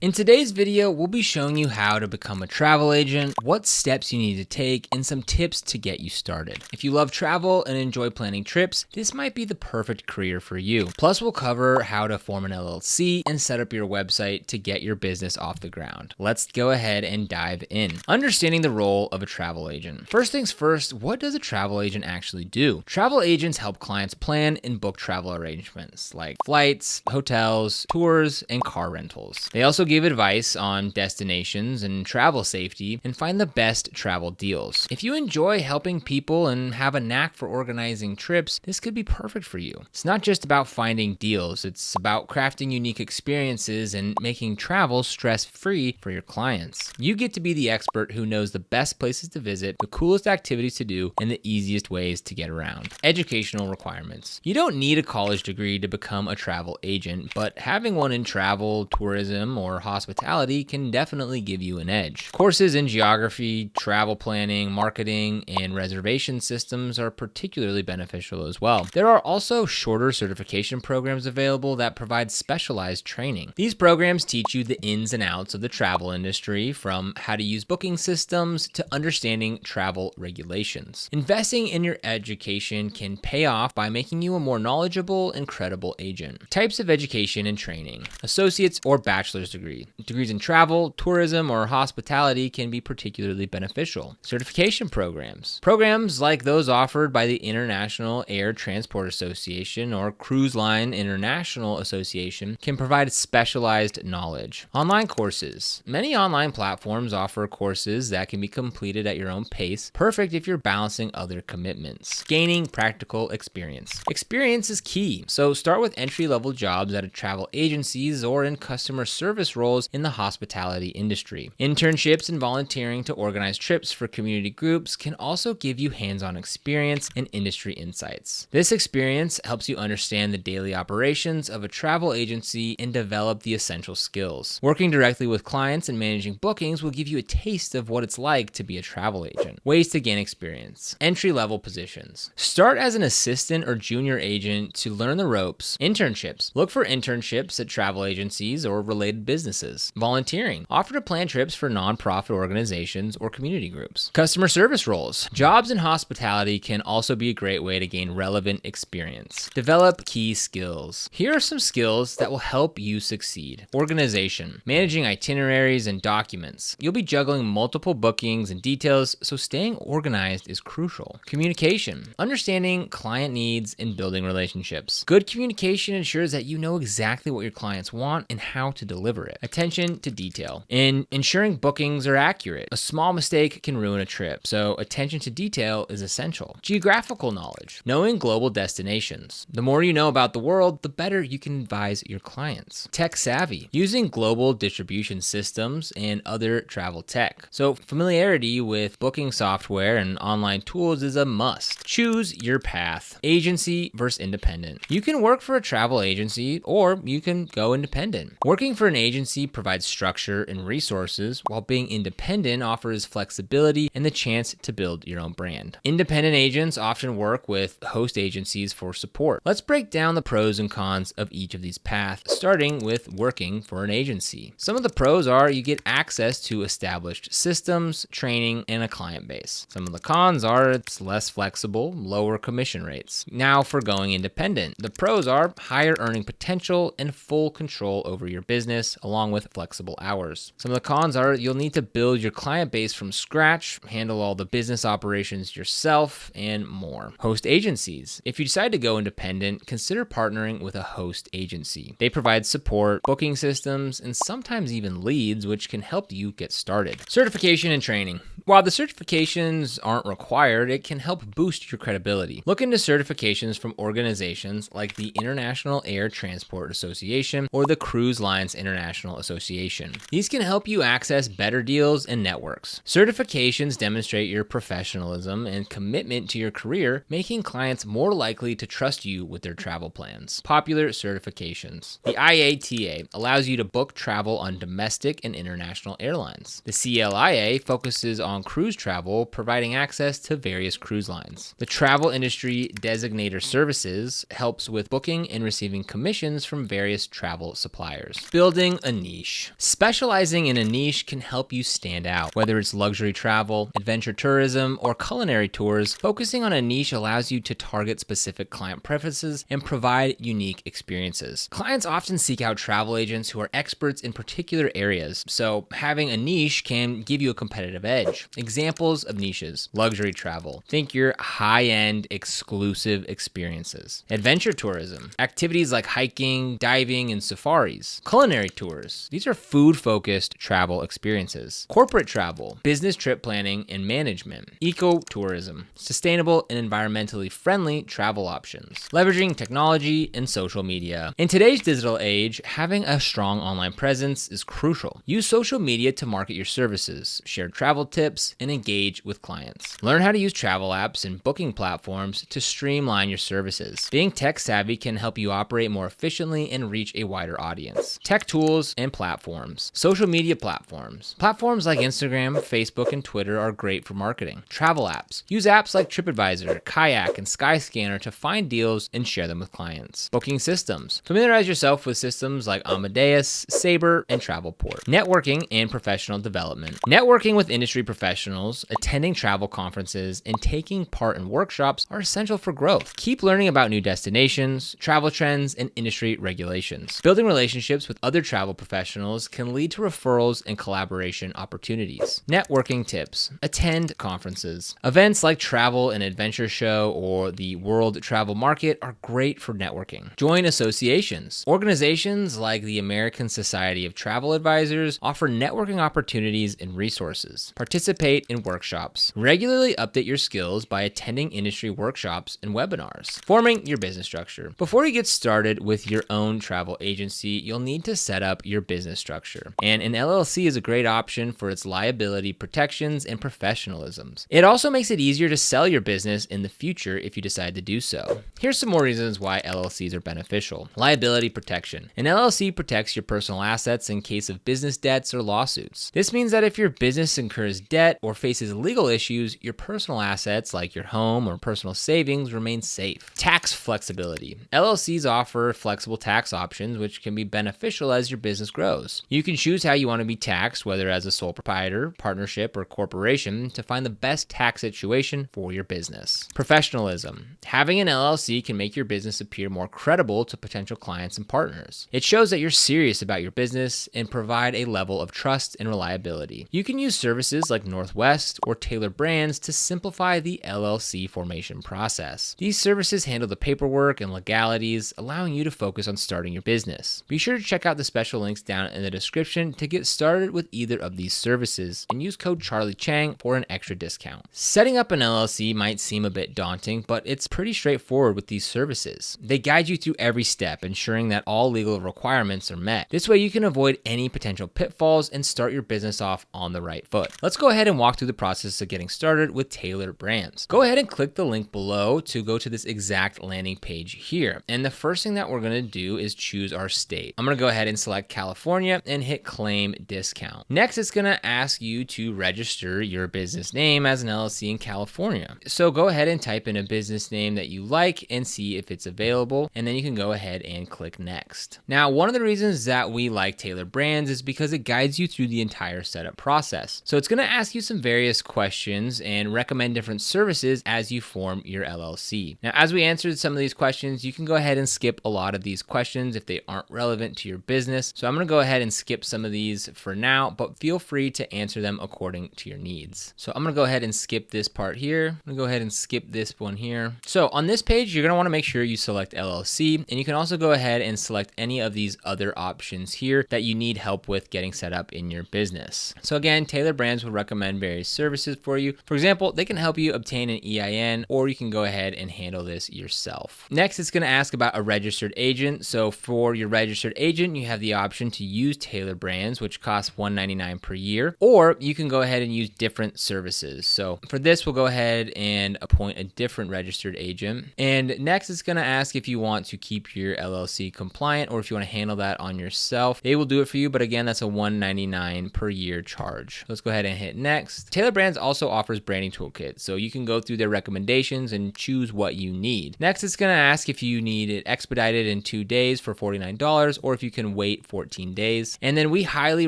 In today's video, we'll be showing you how to become a travel agent, what steps you need to take, and some tips to get you started. If you love travel and enjoy planning trips, this might be the perfect career for you. Plus, we'll cover how to form an LLC and set up your website to get your business off the ground. Let's go ahead and dive in. Understanding the role of a travel agent. First things first, what does a travel agent actually do? Travel agents help clients plan and book travel arrangements like flights, hotels, tours, and car rentals. They also give advice on destinations and travel safety and find the best travel deals. If you enjoy helping people and have a knack for organizing trips, this could be perfect for you. It's not just about finding deals, it's about crafting unique experiences and making travel stress-free for your clients. You get to be the expert who knows the best places to visit, the coolest activities to do, and the easiest ways to get around. Educational requirements. You don't need a college degree to become a travel agent, but having one in travel, tourism, or hospitality can definitely give you an edge. Courses in geography, travel planning, marketing, and reservation systems are particularly beneficial as well. There are also shorter certification programs available that provide specialized training. These programs teach you the ins and outs of the travel industry, from how to use booking systems to understanding travel regulations. Investing in your education can pay off by making you a more knowledgeable and credible agent. Types of education and training. Associate's or bachelor's degree. Degrees in travel, tourism, or hospitality can be particularly beneficial. Certification programs. Programs like those offered by the International Air Transport Association or Cruise Line International Association can provide specialized knowledge. Online courses. Many online platforms offer courses that can be completed at your own pace, perfect if you're balancing other commitments. Gaining practical experience. Experience is key, so start with entry-level jobs at travel agencies or in customer service roles in the hospitality industry. Internships and volunteering to organize trips for community groups can also give you hands-on experience and industry insights. This experience helps you understand the daily operations of a travel agency and develop the essential skills. Working directly with clients and managing bookings will give you a taste of what it's like to be a travel agent. Ways to gain experience. Entry-level positions. Start as an assistant or junior agent to learn the ropes. Internships. Look for internships at travel agencies or related businesses. Volunteering. Offer to plan trips for nonprofit organizations or community groups. Customer service roles. Jobs in hospitality can also be a great way to gain relevant experience. Develop key skills. Here are some skills that will help you succeed. Organization. Managing itineraries and documents. You'll be juggling multiple bookings and details, so staying organized is crucial. Communication. Understanding client needs and building relationships. Good communication ensures that you know exactly what your clients want and how to deliver it. Attention to detail. In ensuring bookings are accurate, a small mistake can ruin a trip, so attention to detail is essential. Geographical knowledge. Knowing global destinations. The more you know about the world, the better you can advise your clients. Tech savvy. Using global distribution systems and other travel tech. So familiarity with booking software and online tools is a must. Choose your path. Agency versus independent. You can work for a travel agency or you can go independent. Working for an agency provides structure and resources, while being independent offers flexibility and the chance to build your own brand. Independent agents often work with host agencies for support. Let's break down the pros and cons of each of these paths, starting with working for an agency. Some of the pros are you get access to established systems, training, and a client base. Some of the cons are it's less flexible, lower commission rates. Now for going independent. The pros are higher earning potential and full control over your business, along with flexible hours. Some of the cons are you'll need to build your client base from scratch, handle all the business operations yourself, and more. Host agencies. If you decide to go independent, consider partnering with a host agency. They provide support, booking systems, and sometimes even leads, which can help you get started. Certification and training. While the certifications aren't required, it can help boost your credibility. Look into certifications from organizations like the International Air Transport Association or the Cruise Lines International Association. These can help you access better deals and networks. Certifications demonstrate your professionalism and commitment to your career, making clients more likely to trust you with their travel plans. Popular certifications. The IATA allows you to book travel on domestic and international airlines. The CLIA focuses on on cruise travel, providing access to various cruise lines. The travel industry designator services helps with booking and receiving commissions from various travel suppliers. Building a niche. Specializing in a niche can help you stand out. Whether it's luxury travel, adventure tourism, or culinary tours, focusing on a niche allows you to target specific client preferences and provide unique experiences. Clients often seek out travel agents who are experts in particular areas, so having a niche can give you a competitive edge. Examples of niches: luxury travel. Think your high-end, exclusive experiences. Adventure tourism. Activities like hiking, diving, and safaris. Culinary tours. These are food-focused travel experiences. Corporate travel. Business trip planning and management. Eco-tourism. Sustainable and environmentally friendly travel options. Leveraging technology and social media. In today's digital age, having a strong online presence is crucial. Use social media to market your services, share travel tips, and engage with clients. Learn how to use travel apps and booking platforms to streamline your services. Being tech savvy can help you operate more efficiently and reach a wider audience. Tech tools and platforms. Social media platforms. Platforms like Instagram, Facebook, and Twitter are great for marketing. Travel apps. Use apps like TripAdvisor, Kayak, and Skyscanner to find deals and share them with clients. Booking systems. Familiarize yourself with systems like Amadeus, Sabre, and Travelport. Networking and professional development. Networking with industry professionals, attending travel conferences, and taking part in workshops are essential for growth. Keep learning about new destinations, travel trends, and industry regulations. Building relationships with other travel professionals can lead to referrals and collaboration opportunities. Networking tips. Attend conferences. Events like Travel and Adventure Show or the World Travel Market are great for networking. Join associations. Organizations like the American Society of Travel Advisors offer networking opportunities and resources. Participate in workshops. Regularly update your skills by attending industry workshops and webinars. Forming your business structure. Before you get started with your own travel agency, you'll need to set up your business structure. And an LLC is a great option for its liability protections and professionalisms. It also makes it easier to sell your business in the future if you decide to do so. Here's some more reasons why LLCs are beneficial. Liability protection. An LLC protects your personal assets in case of business debts or lawsuits. This means that if your business incurs debt or faces legal issues, your personal assets like your home or personal savings remain safe. Tax flexibility. LLCs offer flexible tax options which can be beneficial as your business grows. You can choose how you want to be taxed, whether as a sole proprietor, partnership, or corporation, to find the best tax situation for your business. Professionalism. Having an LLC can make your business appear more credible to potential clients and partners. It shows that you're serious about your business and provide a level of trust and reliability. You can use services like Northwest or Tailor Brands to simplify the LLC formation process. These services handle the paperwork and legalities, allowing you to focus on starting your business. Be sure to check out the special links down in the description to get started with either of these services and use code CharlieChang for an extra discount. Setting up an LLC might seem a bit daunting, but it's pretty straightforward with these services. They guide you through every step, ensuring that all legal requirements are met. This way you can avoid any potential pitfalls and start your business off on the right foot. Let's go ahead and walk through the process of getting started with Tailor Brands. Go ahead and click the link below to go to this exact landing page here. And the first thing that we're going to do is choose our state. I'm going to go ahead and select California and hit claim discount. Next, it's going to ask you to register your business name as an LLC in California. So go ahead and type in a business name that you like and see if it's available. And then you can go ahead and click next. Now, one of the reasons that we like Tailor Brands is because it guides you through the entire setup process. So it's going to ask you some various questions and recommend different services as you form your LLC. Now, as we answered some of these questions, you can go ahead and skip a lot of these questions if they aren't relevant to your business. So I'm going to go ahead and skip some of these for now, but feel free to answer them according to your needs. So I'm going to go ahead and skip this part here. I'm going to go ahead and skip this one here. So on this page, you're going to want to make sure you select LLC, and you can also go ahead and select any of these other options here that you need help with getting set up in your business. So again, Tailor Brands will recommend various services for you. For example, they can help you obtain an EIN, or you can go ahead and handle this yourself. Next, it's going to ask about a registered agent. So for your registered agent, you have the option to use Tailor Brands, which costs $199 per year, or you can go ahead and use different services. So for this, we'll go ahead and appoint a different registered agent. And next, it's going to ask if you want to keep your LLC compliant or if you want to handle that on yourself. They will do it for you, but again, that's a $199 per year charge. Let's go ahead and hit next. Tailor Brands also offers branding toolkits, so you can go through their recommendations and choose what you need. Next, it's going to ask if you need it expedited in 2 days for $49 or if you can wait 14 days. And then we highly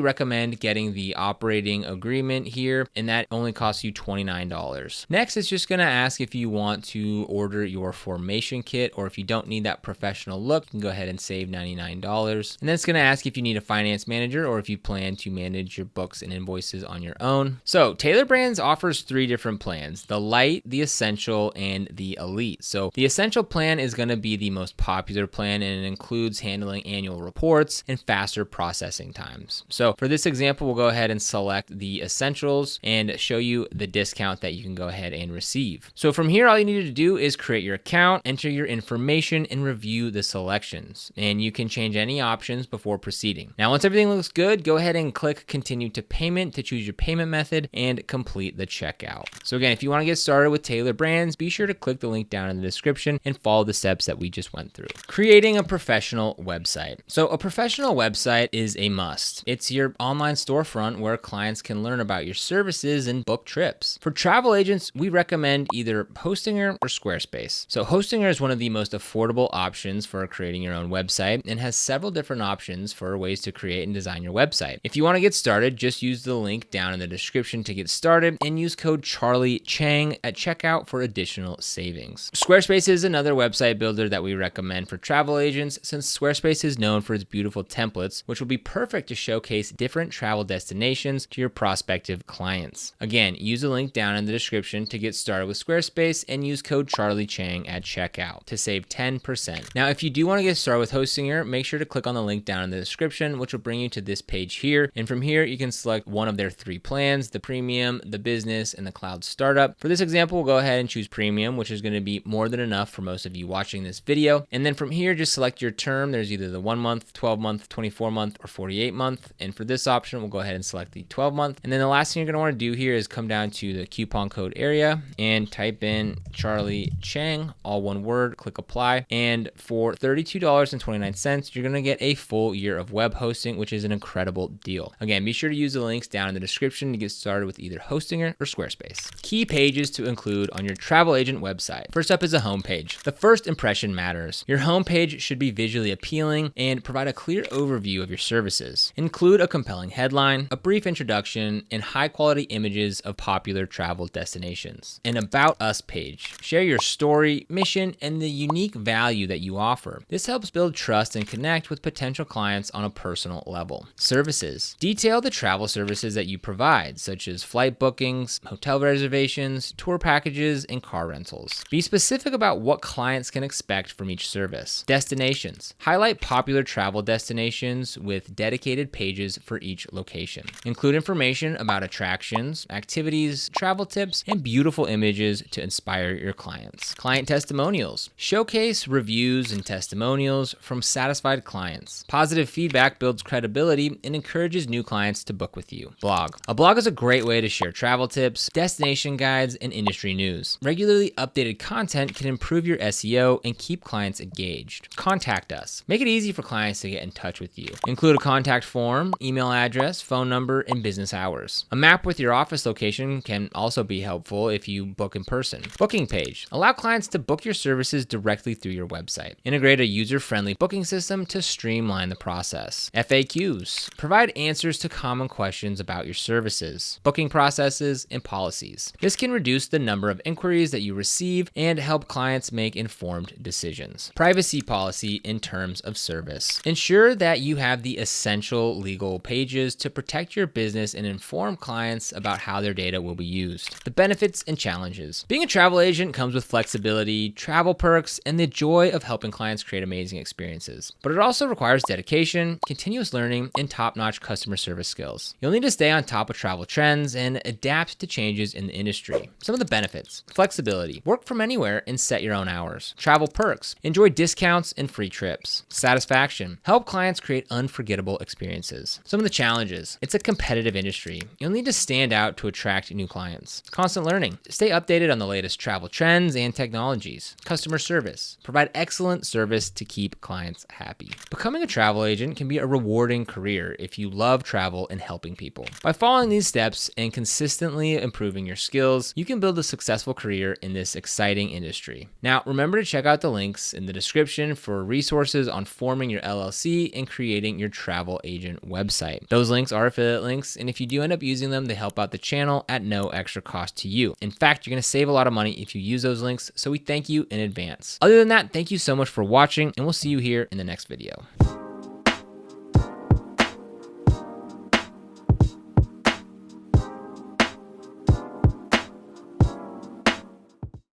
recommend getting the operating agreement here, and that only costs you $29. Next, it's just going to ask if you want to order your formation kit, or if you don't need that professional look, you can go ahead and save $99. And then it's going to ask if you need a finance manager or if you plan to manage your books and invoices on your own. So Tailor Brands offers 3 different plans: the Light, the Essential, and the Elite. So the Essential plan is going to be the most popular plan, and it includes handling annual reports and faster processing times. So for this example, we'll go ahead and select the Essentials and show you the discount that you can go ahead and receive. So from here, all you need to do is create your account, enter your information, and review the selections. And you can change any options before proceeding. Now, once everything looks good, go ahead and click Continue to Payment to choose your payment method and complete the checkout. So again, if you want to get started with Tailor Brands, be sure to click the link down in the description and follow the steps that we just went through. Creating a professional website. So a professional website is a must. It's your online storefront where clients can learn about your services and book trips. For travel agents, we recommend either Hostinger or Squarespace. So Hostinger is one of the most affordable options for creating your own website and has several different options for ways to create and design your website. If you want to get started, just use the link down in the description to get started and use code Charlie Chang at checkout for additional savings. Squarespace is another website builder that we recommend for travel agents, since Squarespace is known for its beautiful templates, which will be perfect to showcase different travel destinations to your prospective clients. Again, use the link down in the description to get started with Squarespace and use code Charlie Chang at checkout to save 10%. Now, if you do want to get started with Hostinger, make sure to click on the link down in the description, which will bring you to this page here. And from here, you can select one of their 3 plans: the Premium, the Business, and the Cloud Startup. For this example, we'll go ahead and choose Premium, which is going to be more than enough for most of you watching this video. And then from here, just select your term. There's either the 1 month, 12 month, 24 month, or 48 month. And for this option, we'll go ahead and select the 12 month. And then the last thing you're going to want to do here is come down to the coupon code area and type in Charlie Chang, all one word, click apply. And for $32.29, you're going to get a full year of web hosting, which is an incredible deal. Again, be sure to use the links down in the description to get started with either Hostinger or Squarespace. Key pages to include on your travel agent website. First up is a homepage. The first impression matters. Your homepage should be visually appealing and provide a clear overview of your services. Include a compelling headline, a brief introduction, and high-quality images of popular travel destinations. An About Us page. Share your story, mission, and the unique value that you offer. This helps build trust and connect with potential clients on a personal level. Services. Detail the travel services that you provide, such as flight bookings, hotel reservations, tour packages, and car rentals. Be specific about what clients can expect from each service. Destinations. Highlight popular travel destinations with dedicated pages for each location. Include information about attractions, activities, travel tips, and beautiful images to inspire your clients. Client testimonials. Showcase reviews and testimonials from satisfied clients. Positive feedback builds credibility and encourages new clients to book with you. Blog. A blog is a great way to share travel tips, destination guides, and industry news. Regularly updated content can improve your SEO and keep clients engaged. Contact us. Make it easy for clients to get in touch with you. Include a contact form, email address, phone number, and business hours. A map with your office location can also be helpful if you book in person. Booking page. Allow clients to book your services directly through your website. Integrate a user-friendly booking system to streamline the process. FAQs. Provide answers to common questions about your services, booking processes, and policies. This can reduce the number of inquiries that you receive and help clients make informed decisions. Privacy policy in terms of service. Ensure that you have the essential legal pages to protect your business and inform clients about how their data will be used. The benefits and challenges. Being a travel agent comes with flexibility, travel perks, and the joy of helping clients create amazing experiences. But it also requires dedication, continuous learning, and top-notch customer service skills. You'll need to stay on top of travel trends and adapt to changes in the industry. Some of the benefits. Flexibility. Work from anywhere and set your own hours. Travel perks. Enjoy discounts and free trips. Satisfaction. Help clients create unforgettable experiences. Some of the challenges. It's a competitive industry. You'll need to stand out to attract new clients. Constant learning. Stay updated on the latest travel trends and technologies. Customer service. Provide excellent service to keep clients happy. Becoming a travel agent can be a rewarding career if you love travel and helping people. By following these steps, steps and consistently improving your skills, you can build a successful career in this exciting industry. Now, remember to check out the links in the description for resources on forming your LLC and creating your travel agent website. Those links are affiliate links, and if you do end up using them, they help out the channel at no extra cost to you. In fact, you're going to save a lot of money if you use those links, so we thank you in advance. Other than that, thank you so much for watching, and we'll see you here in the next video.